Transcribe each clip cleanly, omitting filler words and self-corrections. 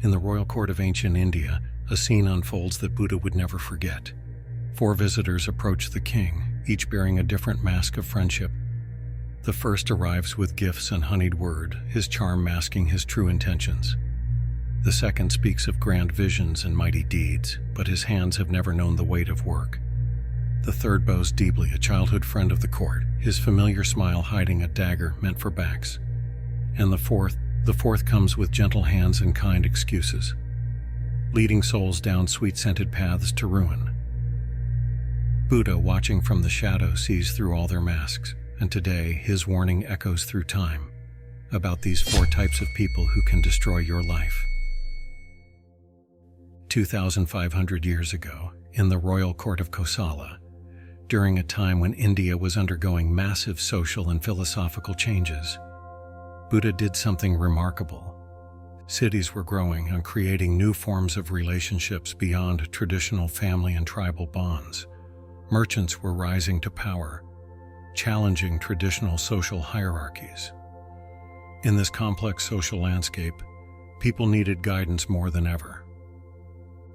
In the royal court of ancient India, a scene unfolds that Buddha would never forget. 4 visitors approach the king, each bearing a different mask of friendship. The first arrives with gifts and honeyed word, his charm masking his true intentions. The second speaks of grand visions and mighty deeds, but his hands have never known the weight of work. The third bows deeply, a childhood friend of the court, his familiar smile hiding a dagger meant for backs. And the fourth comes with gentle hands and kind excuses, leading souls down sweet-scented paths to ruin. Buddha, watching from the shadow, sees through all their masks, and today his warning echoes through time about these 4 types of people who can destroy your life. 2,500 years ago, in the royal court of Kosala, during a time when India was undergoing massive social and philosophical changes, Buddha did something remarkable. Cities were growing and creating new forms of relationships beyond traditional family and tribal bonds. Merchants were rising to power, challenging traditional social hierarchies. In this complex social landscape, people needed guidance more than ever.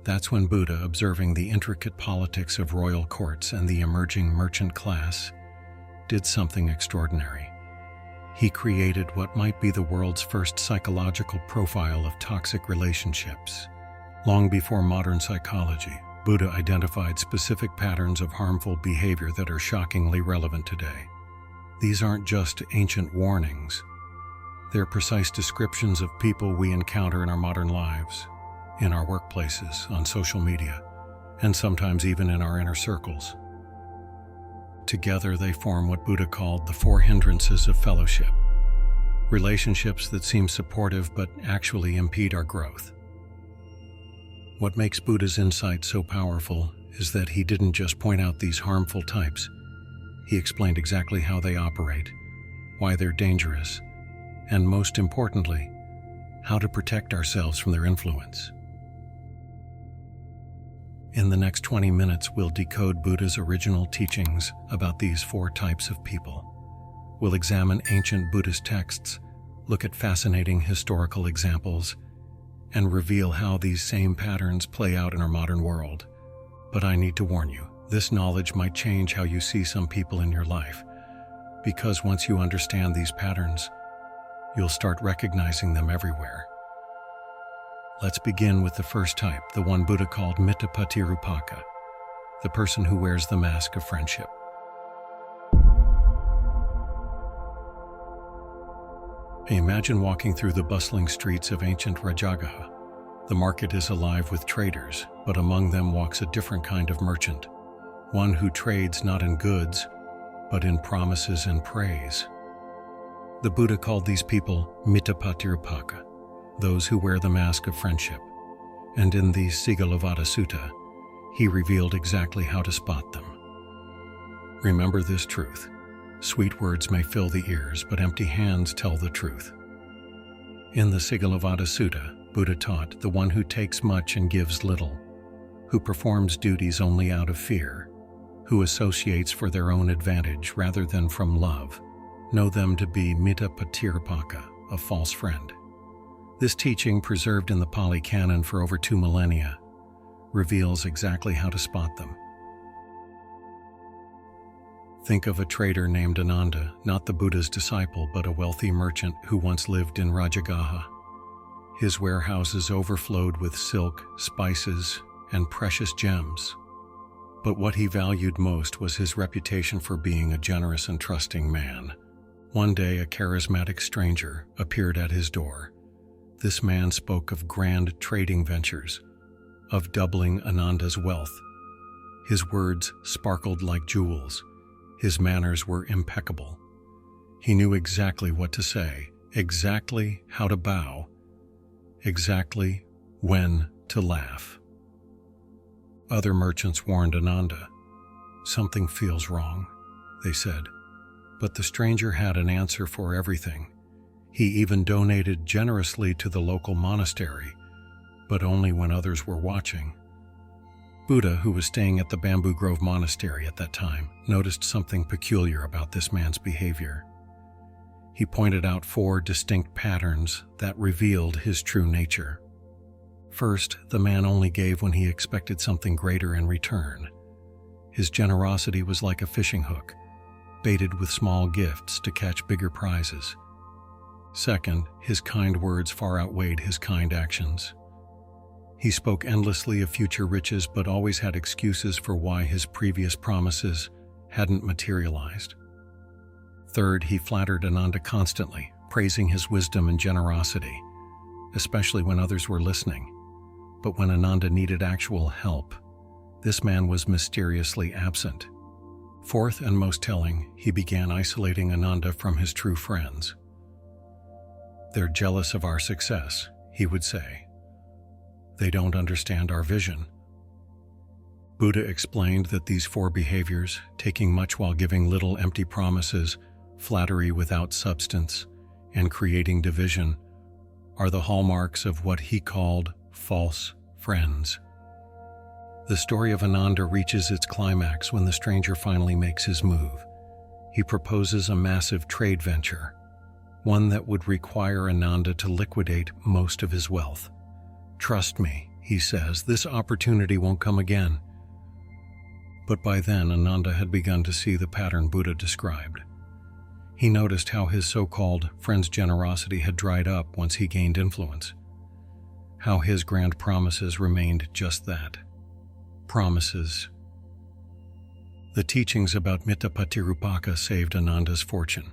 That's when Buddha, observing the intricate politics of royal courts and the emerging merchant class, did something extraordinary. He created what might be the world's first psychological profile of toxic relationships. Long before modern psychology, Buddha identified specific patterns of harmful behavior that are shockingly relevant today. These aren't just ancient warnings. They're precise descriptions of people we encounter in our modern lives, in our workplaces, on social media, and sometimes even in our inner circles. Together they form what Buddha called the 4 hindrances of fellowship, relationships that seem supportive but actually impede our growth. What makes Buddha's insight so powerful is that he didn't just point out these harmful types. He explained exactly how they operate, why they're dangerous, and most importantly, how to protect ourselves from their influence. In the next 20 minutes, we'll decode Buddha's original teachings about these 4 types of people. We'll examine ancient Buddhist texts, look at fascinating historical examples, and reveal how these same patterns play out in our modern world. But I need to warn you, this knowledge might change how you see some people in your life, because once you understand these patterns, you'll start recognizing them everywhere. Let's begin with the first type, the one Buddha called Mittapatirupaka, the person who wears the mask of friendship. Imagine walking through the bustling streets of ancient Rajagaha. The market is alive with traders, but among them walks a different kind of merchant, one who trades not in goods, but in promises and praise. The Buddha called these people Mittapatirupaka, those who wear the mask of friendship, and in the Sigalovada Sutta, he revealed exactly how to spot them. Remember this truth: sweet words may fill the ears, but empty hands tell the truth. In the Sigalovada Sutta, Buddha taught the one who takes much and gives little, who performs duties only out of fear, who associates for their own advantage rather than from love, know them to be Mittapatirupaka, a false friend. This teaching, preserved in the Pali Canon for over 2 millennia, reveals exactly how to spot them. Think of a trader named Ananda, not the Buddha's disciple, but a wealthy merchant who once lived in Rajagaha. His warehouses overflowed with silk, spices, and precious gems. But what he valued most was his reputation for being a generous and trusting man. One day, a charismatic stranger appeared at his door. This man spoke of grand trading ventures, of doubling Ananda's wealth. His words sparkled like jewels. His manners were impeccable. He knew exactly what to say, exactly how to bow, exactly when to laugh. Other merchants warned Ananda. "Something feels wrong," they said. But the stranger had an answer for everything. He even donated generously to the local monastery, but only when others were watching. Buddha, who was staying at the Bamboo Grove Monastery at that time, noticed something peculiar about this man's behavior. He pointed out 4 distinct patterns that revealed his true nature. First, the man only gave when he expected something greater in return. His generosity was like a fishing hook, baited with small gifts to catch bigger prizes. Second, his kind words far outweighed his kind actions. He spoke endlessly of future riches but always had excuses for why his previous promises hadn't materialized. Third, he flattered Ananda constantly, praising his wisdom and generosity, especially when others were listening. But when Ananda needed actual help, this man was mysteriously absent. Fourth and most telling, he began isolating Ananda from his true friends. "They're jealous of our success," he would say. "They don't understand our vision." Buddha explained that these four behaviors, taking much while giving little, empty promises, flattery without substance, and creating division, are the hallmarks of what he called false friends. The story of Ananda reaches its climax when the stranger finally makes his move. He proposes a massive trade venture, one that would require Ananda to liquidate most of his wealth. "Trust me," he says, "this opportunity won't come again." But by then, Ananda had begun to see the pattern Buddha described. He noticed how his so-called friend's generosity had dried up once he gained influence, how his grand promises remained just that, promises. The teachings about Mittapatirupaka saved Ananda's fortune.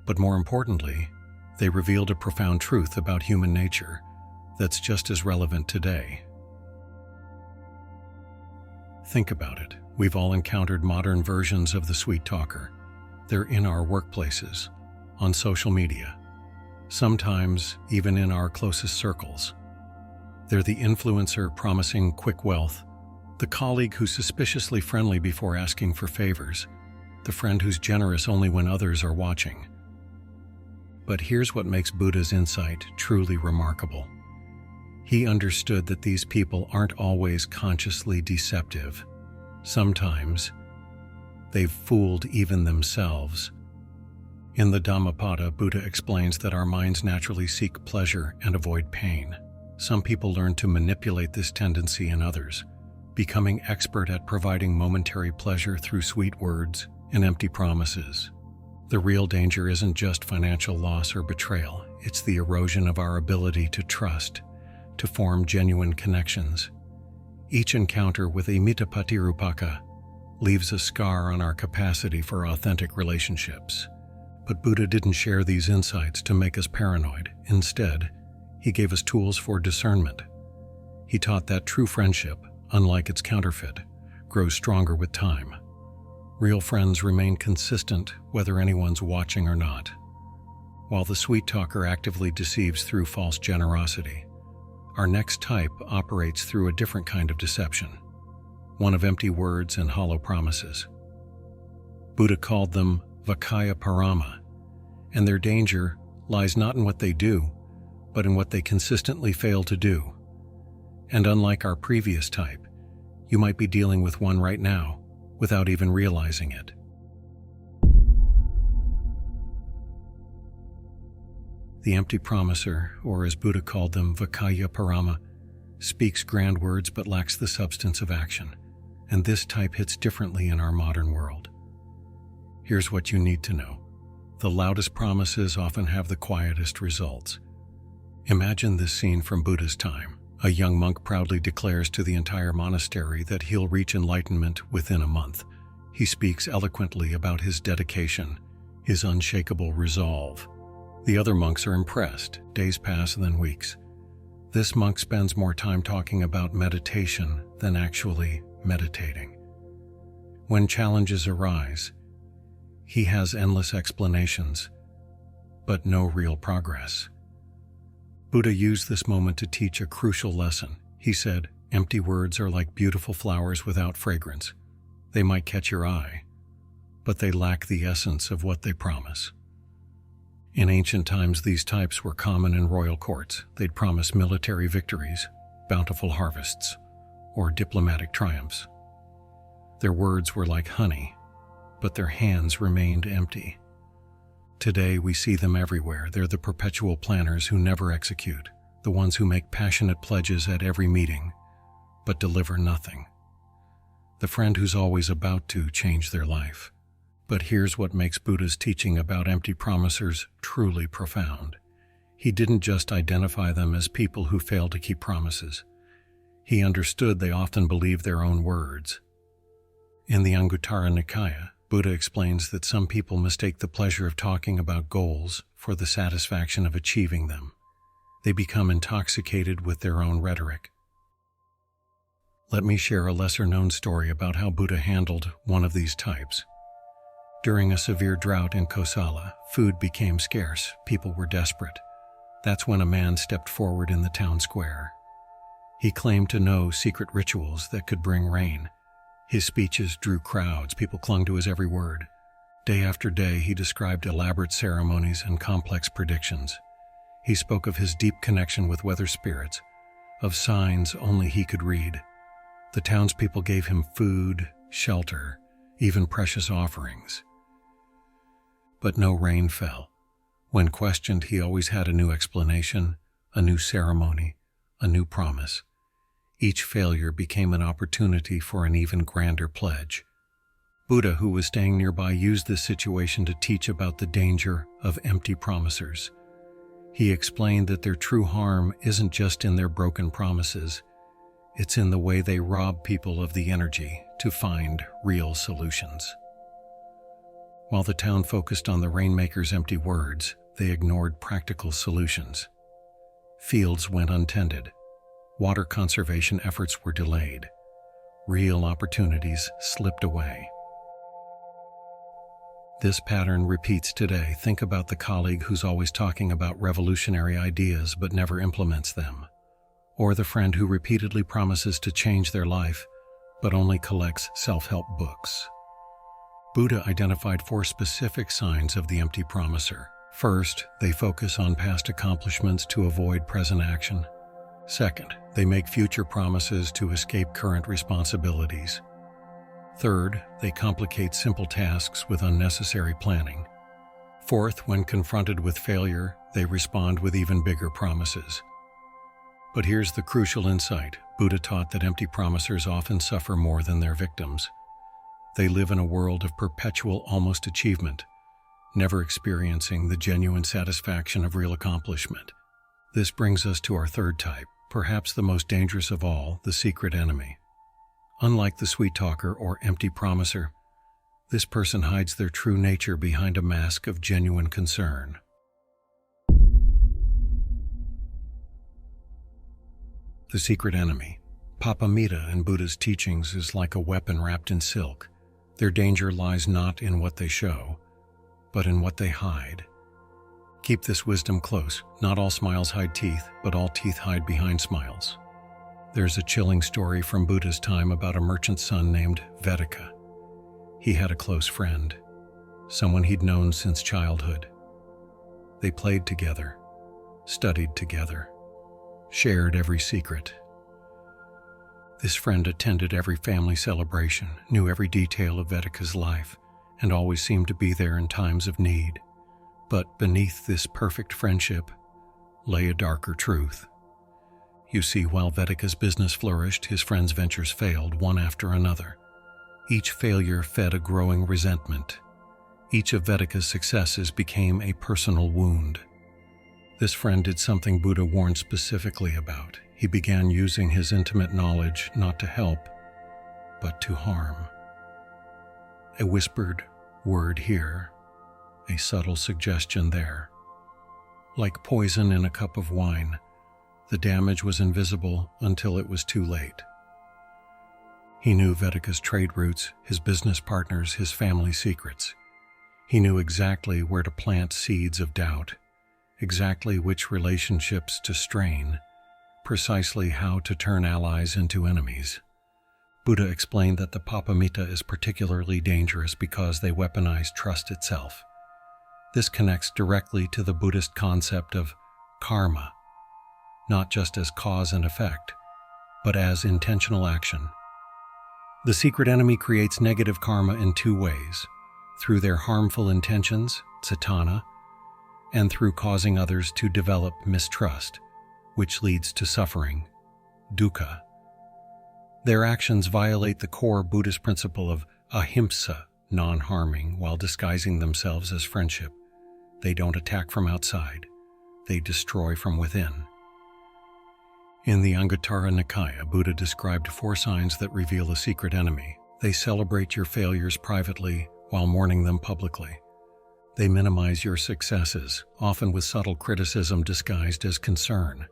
But more importantly, they revealed a profound truth about human nature that's just as relevant today. Think about it. We've all encountered modern versions of the sweet talker. They're in our workplaces, on social media, sometimes even in our closest circles. They're the influencer promising quick wealth, the colleague who's suspiciously friendly before asking for favors, the friend who's generous only when others are watching. But here's what makes Buddha's insight truly remarkable. He understood that these people aren't always consciously deceptive. Sometimes, they've fooled even themselves. In the Dhammapada, Buddha explains that our minds naturally seek pleasure and avoid pain. Some people learn to manipulate this tendency in others, becoming expert at providing momentary pleasure through sweet words and empty promises. The real danger isn't just financial loss or betrayal, it's the erosion of our ability to trust, to form genuine connections. Each encounter with a Mittapatirupaka leaves a scar on our capacity for authentic relationships. But Buddha didn't share these insights to make us paranoid. Instead, he gave us tools for discernment. He taught that true friendship, unlike its counterfeit, grows stronger with time. Real friends remain consistent whether anyone's watching or not, while the sweet talker actively deceives through false generosity. Our next type operates through a different kind of deception, one of empty words and hollow promises. Buddha called them Vakaya Parama, and their danger lies not in what they do, but in what they consistently fail to do. And unlike our previous type, you might be dealing with one right now without even realizing it. The empty promiser, or as Buddha called them, Vakaya Parama, speaks grand words but lacks the substance of action, and this type hits differently in our modern world. Here's what you need to know. The loudest promises often have the quietest results. Imagine this scene from Buddha's time. A young monk proudly declares to the entire monastery that he'll reach enlightenment within a month. He speaks eloquently about his dedication, his unshakable resolve. The other monks are impressed. Days pass, then weeks. This monk spends more time talking about meditation than actually meditating. When challenges arise, he has endless explanations, but no real progress. Buddha used this moment to teach a crucial lesson. He said, "Empty words are like beautiful flowers without fragrance. They might catch your eye, but they lack the essence of what they promise." In ancient times, these types were common in royal courts. They'd promise military victories, bountiful harvests, or diplomatic triumphs. Their words were like honey, but their hands remained empty. Today, we see them everywhere. They're the perpetual planners who never execute, the ones who make passionate pledges at every meeting, but deliver nothing. The friend who's always about to change their life. But here's what makes Buddha's teaching about empty promisers truly profound. He didn't just identify them as people who fail to keep promises. He understood they often believe their own words. In the Anguttara Nikaya, Buddha explains that some people mistake the pleasure of talking about goals for the satisfaction of achieving them. They become intoxicated with their own rhetoric. Let me share a lesser-known story about how Buddha handled one of these types. During a severe drought in Kosala, food became scarce. People were desperate. That's when a man stepped forward in the town square. He claimed to know secret rituals that could bring rain. His speeches drew crowds. People clung to his every word. Day after day, he described elaborate ceremonies and complex predictions. He spoke of his deep connection with weather spirits, of signs only he could read. The townspeople gave him food, shelter, even precious offerings. But no rain fell. When questioned, he always had a new explanation, a new ceremony, a new promise. Each failure became an opportunity for an even grander pledge. Buddha, who was staying nearby, used this situation to teach about the danger of empty promisers. He explained that their true harm isn't just in their broken promises. It's in the way they rob people of the energy to find real solutions. While the town focused on the rainmaker's empty words, they ignored practical solutions. Fields went untended. Water conservation efforts were delayed. Real opportunities slipped away. This pattern repeats today. Think about the colleague who's always talking about revolutionary ideas but never implements them. Or the friend who repeatedly promises to change their life but only collects self-help books. Buddha identified 4 specific signs of the empty promiser. First, they focus on past accomplishments to avoid present action. Second, they make future promises to escape current responsibilities. Third, they complicate simple tasks with unnecessary planning. Fourth, when confronted with failure, they respond with even bigger promises. But here's the crucial insight. Buddha taught that empty promisers often suffer more than their victims. They live in a world of perpetual almost achievement, never experiencing the genuine satisfaction of real accomplishment. This brings us to our third type, perhaps the most dangerous of all, the secret enemy. Unlike the sweet talker or empty promiser, this person hides their true nature behind a mask of genuine concern. The secret enemy. Papamita in Buddha's teachings is like a weapon wrapped in silk. Their danger lies not in what they show, but in what they hide. Keep this wisdom close. Not all smiles hide teeth, but all teeth hide behind smiles. There's a chilling story from Buddha's time about a merchant's son named Vedika. He had a close friend, someone he'd known since childhood. They played together, studied together, shared every secret. This friend attended every family celebration, knew every detail of Vedika's life, and always seemed to be there in times of need. But beneath this perfect friendship lay a darker truth. You see, while Vedika's business flourished, his friend's ventures failed one after another. Each failure fed a growing resentment. Each of Vedika's successes became a personal wound. This friend did something Buddha warned specifically about. He began using his intimate knowledge not to help, but to harm. A whispered word here, a subtle suggestion there. Like poison in a cup of wine, the damage was invisible until it was too late. He knew Vedika's trade routes, his business partners, his family secrets. He knew exactly where to plant seeds of doubt, exactly which relationships to strain, precisely how to turn allies into enemies. Buddha explained that the Papamita is particularly dangerous because they weaponize trust itself. This connects directly to the Buddhist concept of karma, not just as cause and effect, but as intentional action. The secret enemy creates negative karma in 2 ways, through their harmful intentions, cetana, and through causing others to develop mistrust, which leads to suffering, dukkha. Their actions violate the core Buddhist principle of ahimsa, non-harming, while disguising themselves as friendship. They don't attack from outside, they destroy from within. In the Anguttara Nikaya, Buddha described 4 signs that reveal a secret enemy. They celebrate your failures privately while mourning them publicly. They minimize your successes, often with subtle criticism disguised as concern.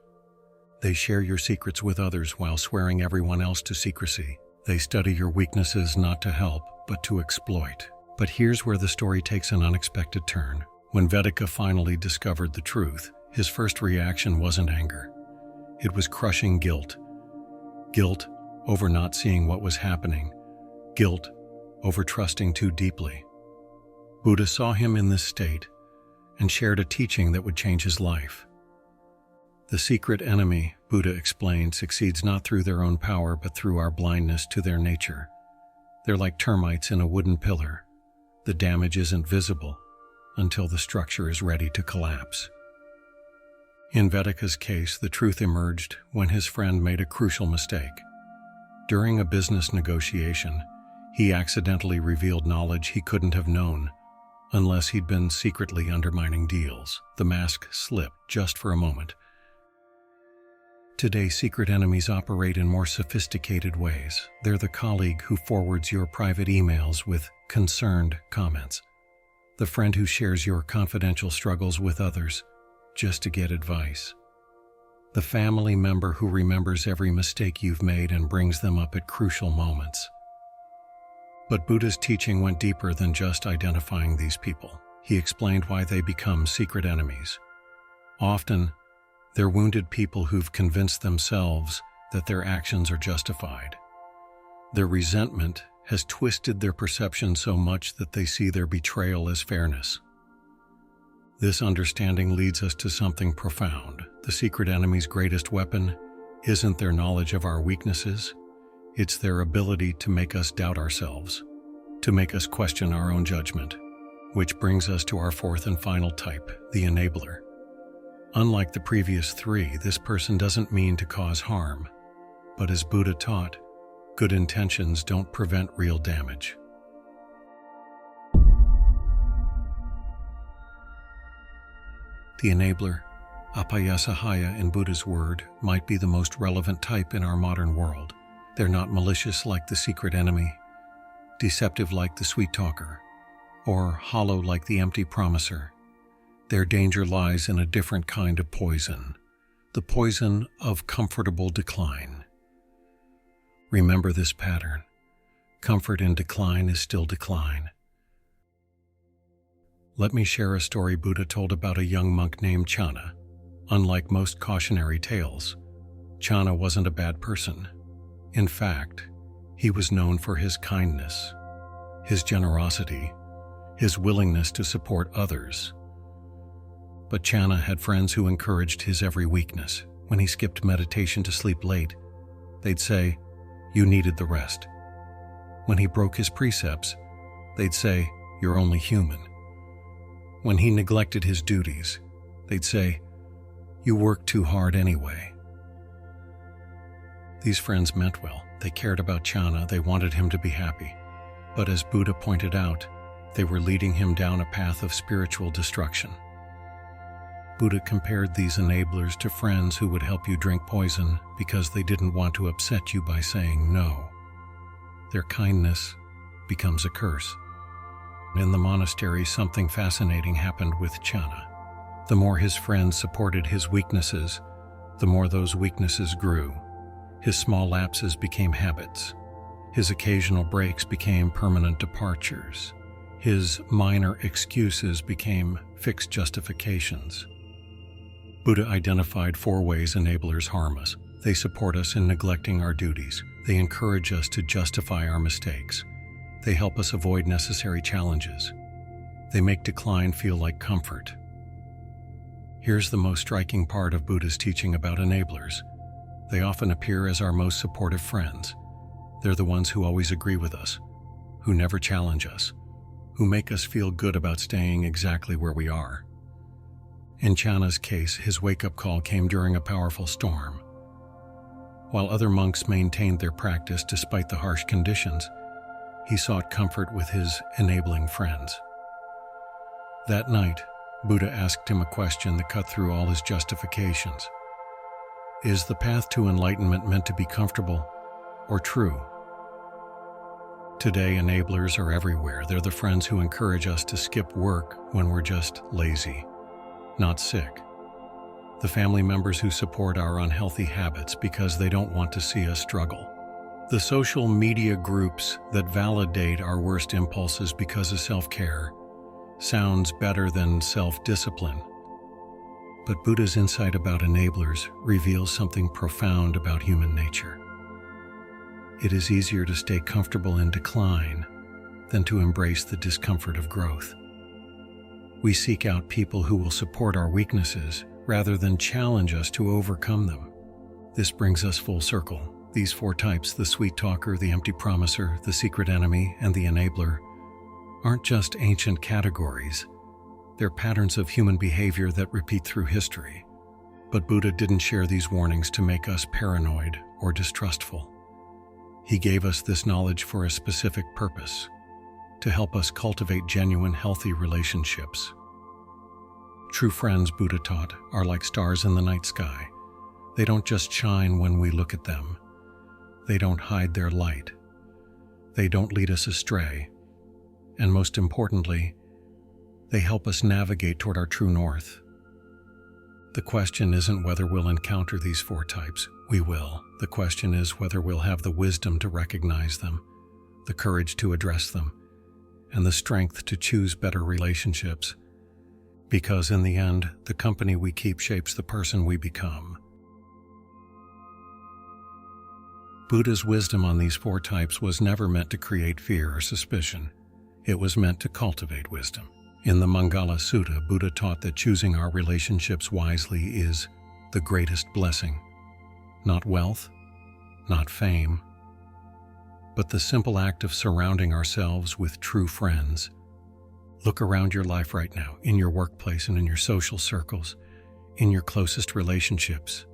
They share your secrets with others while swearing everyone else to secrecy. They study your weaknesses not to help, but to exploit. But here's where the story takes an unexpected turn. When Vedika finally discovered the truth, his first reaction wasn't anger. It was crushing guilt. Guilt over not seeing what was happening. Guilt over trusting too deeply. Buddha saw him in this state and shared a teaching that would change his life. The secret enemy, Buddha explained, succeeds not through their own power but through our blindness to their nature. They're like termites in a wooden pillar. The damage isn't visible until the structure is ready to collapse. In Vedika's case, the truth emerged when his friend made a crucial mistake. During a business negotiation, he accidentally revealed knowledge he couldn't have known unless he'd been secretly undermining deals. The mask slipped just for a moment. Today, secret enemies operate in more sophisticated ways. They're the colleague who forwards your private emails with concerned comments, the friend who shares your confidential struggles with others just to get advice, the family member who remembers every mistake you've made and brings them up at crucial moments. But Buddha's teaching went deeper than just identifying these people. He explained why they become secret enemies. Often, they're wounded people who've convinced themselves that their actions are justified. Their resentment has twisted their perception so much that they see their betrayal as fairness. This understanding leads us to something profound. The secret enemy's greatest weapon isn't their knowledge of our weaknesses, it's their ability to make us doubt ourselves, to make us question our own judgment. Which brings us to our 4th and final type, the enabler. Unlike the previous 3, this person doesn't mean to cause harm, but as Buddha taught, good intentions don't prevent real damage. The enabler, apayasahaya in Buddha's word, might be the most relevant type in our modern world. They're not malicious like the secret enemy, deceptive like the sweet talker, or hollow like the empty promiser. Their danger lies in a different kind of poison, the poison of comfortable decline. Remember this pattern. Comfort in decline is still decline. Let me share a story Buddha told about a young monk named Channa. Unlike most cautionary tales, Channa wasn't a bad person. In fact, he was known for his kindness, his generosity, his willingness to support others. But Channa had friends who encouraged his every weakness. When he skipped meditation to sleep late, they'd say, "You needed the rest." When he broke his precepts, they'd say, "You're only human." When he neglected his duties, they'd say, "You work too hard anyway." These friends meant well. They cared about Channa, they wanted him to be happy. But as Buddha pointed out, they were leading him down a path of spiritual destruction. Buddha compared these enablers to friends who would help you drink poison because they didn't want to upset you by saying no. Their kindness becomes a curse. In the monastery, something fascinating happened with Channa. The more his friends supported his weaknesses, the more those weaknesses grew. His small lapses became habits. His occasional breaks became permanent departures. His minor excuses became fixed justifications. Buddha identified 4 ways enablers harm us. They support us in neglecting our duties. They encourage us to justify our mistakes. They help us avoid necessary challenges. They make decline feel like comfort. Here's the most striking part of Buddha's teaching about enablers. They often appear as our most supportive friends. They're the ones who always agree with us, who never challenge us, who make us feel good about staying exactly where we are. In Channa's case, his wake-up call came during a powerful storm. While other monks maintained their practice despite the harsh conditions, he sought comfort with his enabling friends. That night, Buddha asked him a question that cut through all his justifications. Is the path to enlightenment meant to be comfortable or true? Today, enablers are everywhere. They're the friends who encourage us to skip work when we're just lazy, not sick. The family members who support our unhealthy habits because they don't want to see us struggle. The social media groups that validate our worst impulses because of self-care sounds better than self-discipline. But Buddha's insight about enablers reveals something profound about human nature. It is easier to stay comfortable in decline than to embrace the discomfort of growth. We seek out people who will support our weaknesses rather than challenge us to overcome them. This brings us full circle. These 4 types, the sweet talker, the empty promiser, the secret enemy, and the enabler, aren't just ancient categories. They're patterns of human behavior that repeat through history. But Buddha didn't share these warnings to make us paranoid or distrustful. He gave us this knowledge for a specific purpose, to help us cultivate genuine, healthy relationships. True friends, Buddha taught, are like stars in the night sky. They don't just shine when we look at them. They don't hide their light. They don't lead us astray. And most importantly, they help us navigate toward our true north. The question isn't whether we'll encounter these 4 types. We will. The question is whether we'll have the wisdom to recognize them, the courage to address them, and the strength to choose better relationships. Because in the end, the company we keep shapes the person we become. Buddha's wisdom on these 4 types was never meant to create fear or suspicion. It was meant to cultivate wisdom. In the Mangala Sutta, Buddha taught that choosing our relationships wisely is the greatest blessing. Not wealth, not fame, but the simple act of surrounding ourselves with true friends. Look around your life right now, in your workplace and in your social circles, in your closest relationships.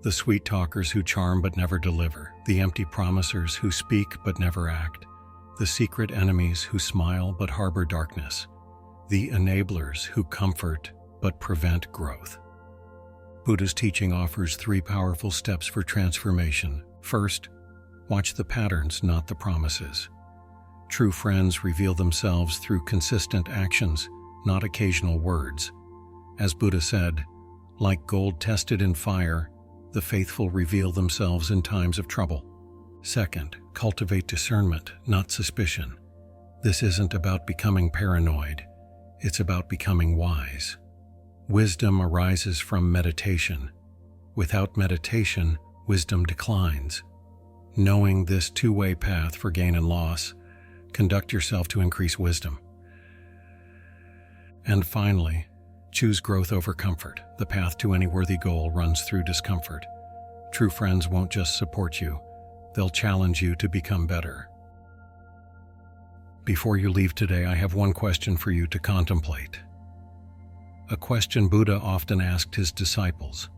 The sweet talkers who charm but never deliver, the empty promisers who speak but never act, the secret enemies who smile but harbor darkness, the enablers who comfort but prevent growth. Buddha's teaching offers 3 powerful steps for transformation. First, watch the patterns, not the promises. True friends reveal themselves through consistent actions, not occasional words. As Buddha said, like gold tested in fire, the faithful reveal themselves in times of trouble. Second, cultivate discernment, not suspicion. This isn't about becoming paranoid. It's about becoming wise. Wisdom arises from meditation. Without meditation, wisdom declines. Knowing this 2-way path for gain and loss, conduct yourself to increase wisdom. And finally, choose growth over comfort. The path to any worthy goal runs through discomfort. True friends won't just support you, they'll challenge you to become better. Before you leave today, I have one question for you to contemplate. A question Buddha often asked his disciples.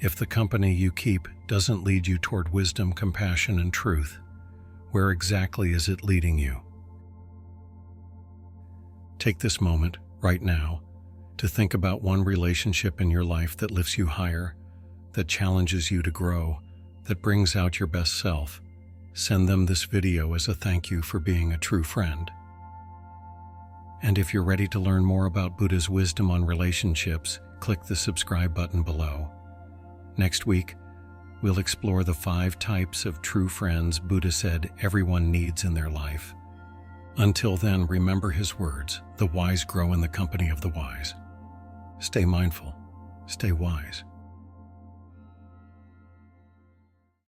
If the company you keep doesn't lead you toward wisdom, compassion, and truth, where exactly is it leading you? Take this moment, right now, to think about one relationship in your life that lifts you higher, that challenges you to grow, that brings out your best self. Send them this video as a thank you for being a true friend. And if you're ready to learn more about Buddha's wisdom on relationships, click the subscribe button below. Next week, we'll explore the 5 types of true friends Buddha said everyone needs in their life. Until then, remember his words, the wise grow in the company of the wise. Stay mindful, stay wise.